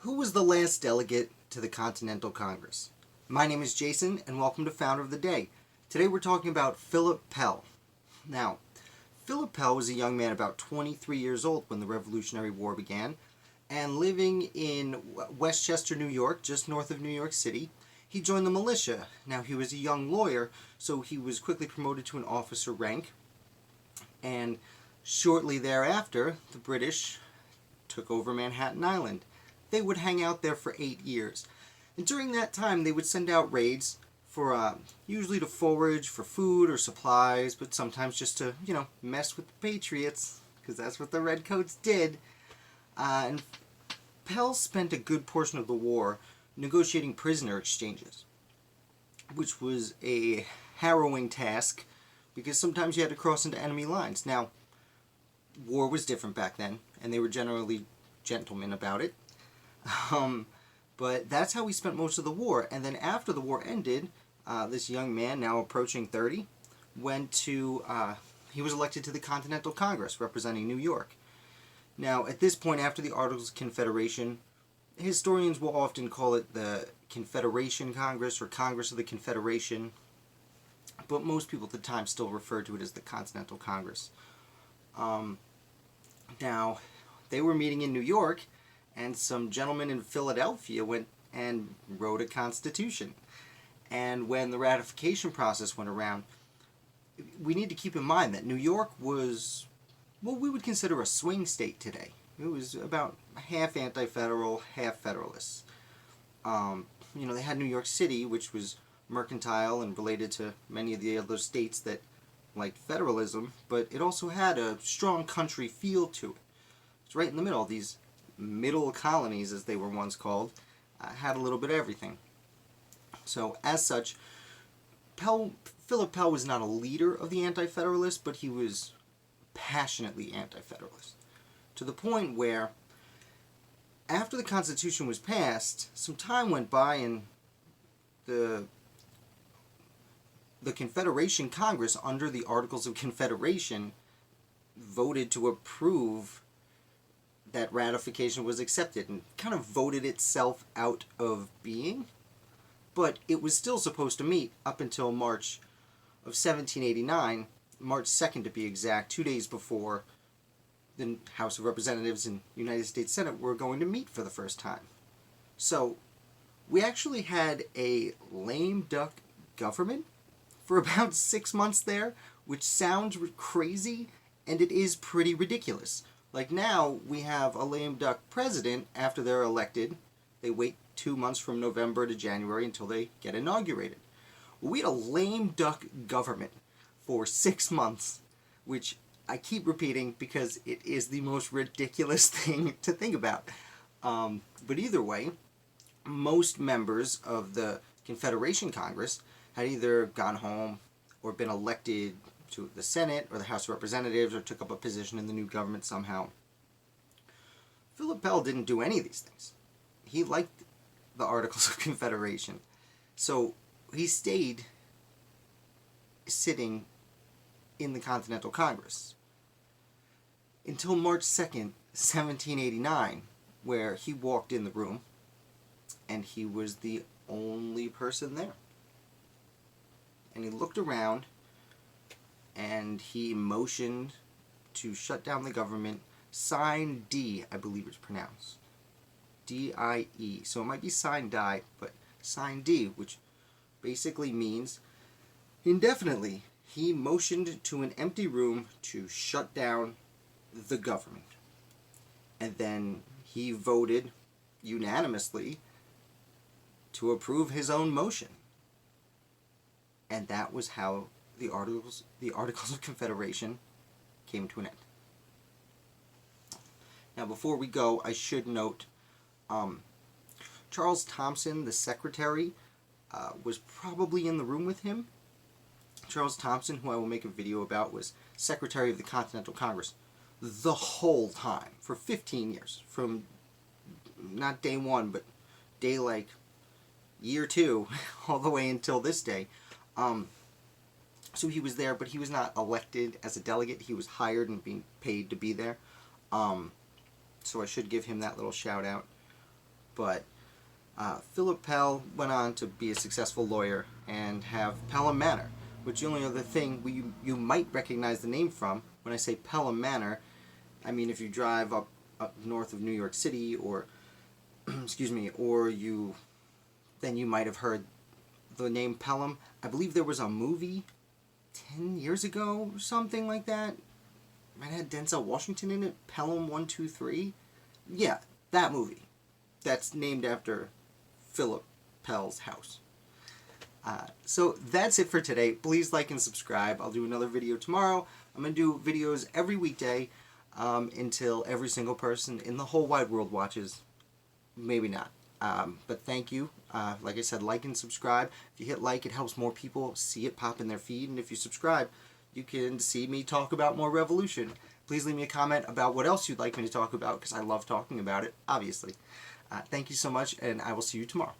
Who was the last delegate to the Continental Congress? My name is Jason, and welcome to Founder of the Day. Today we're talking about Philip Pell. Now, Philip Pell was a young man about 23 years old when the Revolutionary War began, and living in Westchester, New York, just north of New York City, he joined the militia. Now, he was a young lawyer, so he was quickly promoted to an officer rank, and shortly thereafter, the British took over Manhattan Island. They would hang out there for 8 years. And during that time, they would send out raids for, usually to forage for food or supplies, but sometimes just to, mess with the Patriots, because that's what the Redcoats did. And Pell spent a good portion of the war negotiating prisoner exchanges, which was a harrowing task, because sometimes you had to cross into enemy lines. Now, war was different back then, and they were generally gentlemen about it. But that's how we spent most of the war. And then after the war ended, this young man, now approaching 30, he was elected to the Continental Congress, representing New York. Now, at this point, after the Articles of Confederation, historians will often call it the Confederation Congress or Congress of the Confederation, but most people at the time still referred to it as the Continental Congress. Now, they were meeting in New York, and some gentlemen in Philadelphia went and wrote a constitution. And when the ratification process went around, we need to keep in mind that New York was what we would consider a swing state today. It was about half anti-federal, half federalist. They had New York City, which was mercantile and related to many of the other states that liked federalism, but it also had a strong country feel to it. It's right in the middle. These middle colonies, as they were once called, had a little bit of everything. So, as such, Philip Pell was not a leader of the Anti-Federalists, but he was passionately Anti-Federalist. To the point where, after the Constitution was passed, some time went by and the Confederation Congress, under the Articles of Confederation, voted to approve that ratification was accepted and kind of voted itself out of being. But it was still supposed to meet up until March of 1789, March 2nd to be exact, 2 days before the House of Representatives and United States Senate were going to meet for the first time. So we actually had a lame duck government for about 6 months there, which sounds crazy, and it is pretty ridiculous. Like now, we have a lame duck president after they're elected. They wait 2 months from November to January until they get inaugurated. We had a lame duck government for 6 months, which I keep repeating because it is the most ridiculous thing to think about. But either way, most members of the Confederation Congress had either gone home or been elected to the Senate or the House of Representatives or took up a position in the new government somehow. Philip Pell didn't do any of these things. He liked the Articles of Confederation. So he stayed sitting in the Continental Congress until March 2nd, 1789, where he walked in the room and he was the only person there. And he looked around and he motioned to shut down the government. Sign D, I believe it's pronounced. D-I-E. So it might be sign die, but sign D, which basically means indefinitely. He motioned to an empty room to shut down the government. And then he voted unanimously to approve his own motion. And that was how the Articles of Confederation came to an end. Now, before we go, I should note, Charles Thompson, the secretary, was probably in the room with him. Charles Thompson, who I will make a video about, was secretary of the Continental Congress the whole time, for 15 years, from not day one, but day year 2, all the way until this day. So he was there, but he was not elected as a delegate. He was hired and being paid to be there. So I should give him that little shout out. But Philip Pell went on to be a successful lawyer and have Pelham Manor, which the only other thing you might recognize the name from. When I say Pelham Manor, I mean if you drive up north of New York City, or excuse me, then you might have heard the name Pelham. I believe there was a movie 10 years ago or something like that. Might have had Denzel Washington in it. Pelham 123. Yeah, that movie. That's named after Philip Pell's house. So that's it for today. Please like and subscribe. I'll do another video tomorrow. I'm going to do videos every weekday until every single person in the whole wide world watches. Maybe not. But thank you. Like I said, like and subscribe. If you hit like, it helps more people see it pop in their feed. And if you subscribe, you can see me talk about more Revolution. Please leave me a comment about what else you'd like me to talk about, because I love talking about it, obviously. Thank you so much, and I will see you tomorrow.